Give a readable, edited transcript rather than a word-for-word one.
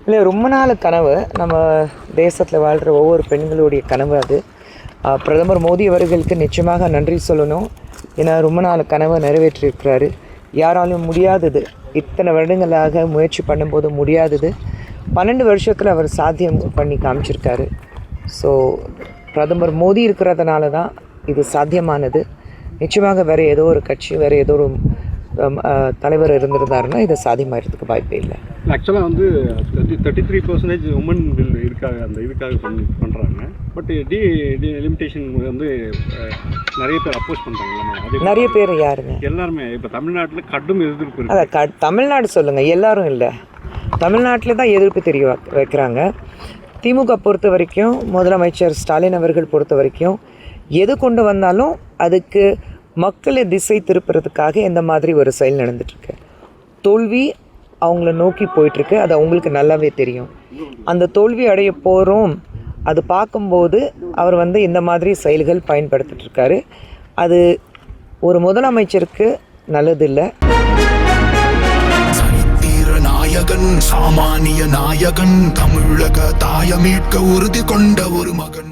இல்லை, ரொம்ப நாள் கனவு. நம்ம தேசத்தில் வாழ்கிற ஒவ்வொரு பெண்களுடைய கனவு அது. பிரதமர் மோடி அவர்களுக்கு நிச்சயமாக நன்றி சொல்லணும். ஏன்னா ரொம்ப நாள் கனவை நிறைவேற்றியிருக்கிறாரு. யாராலும் முடியாதது, இத்தனை வருடங்களாக முயற்சி பண்ணும்போது முடியாதது 12 வருஷத்தில் அவர் சாத்தியம் பண்ணி காமிச்சிருக்காரு. ஸோ பிரதமர் மோடி இருக்கிறதுனால தான் இது சாத்தியமானது. நிச்சயமாக வேறு ஏதோ ஒரு கட்சி, வேறு ஏதோ ஒரு தலைவர் இருந்திருந்தாருன்னா இதை சாத்தியமாகிறதுக்கு வாய்ப்பே இல்லை. ஆக்சுவலாக வந்து 33% உமன் பில் இருக்காங்க, அந்த இதுக்காக பண்ணுறாங்க. பட் லிமிட்டேஷன் வந்து நிறைய பேர் அப்போஸ் பண்ணுறாங்க. நிறைய பேர் யாருங்க? எல்லாருமே. இப்போ தமிழ்நாட்டில் கடும் எதிர்ப்பு. அதான் தமிழ்நாடு சொல்லுங்கள், எல்லாரும் இல்லை. தமிழ்நாட்டில் தான் எதிர்ப்பு வைக்கிறாங்க. திமுக பொறுத்த வரைக்கும், முதலமைச்சர் ஸ்டாலின் அவர்கள் பொறுத்த வரைக்கும் எது கொண்டு வந்தாலும் அதுக்கு மக்களை திசை திருப்புறதுக்காக இந்த மாதிரி ஒரு செயல் நடந்துட்டுருக்கு. தோல்வி அவங்கள நோக்கி போயிட்டுருக்கு. அது அவங்களுக்கு நல்லாவே தெரியும். அந்த தோல்வி அடைய போகிறோம் அது பார்க்கும்போது அவர் வந்து இந்த மாதிரி செயல்கள் பயன்படுத்திட்டுருக்காரு. அது ஒரு முதலமைச்சருக்கு நல்லதில்லை. நாயகன், சாமானிய நாயகன், தமிழக தாய மீட்க உறுதி கொண்ட ஒரு மகன்.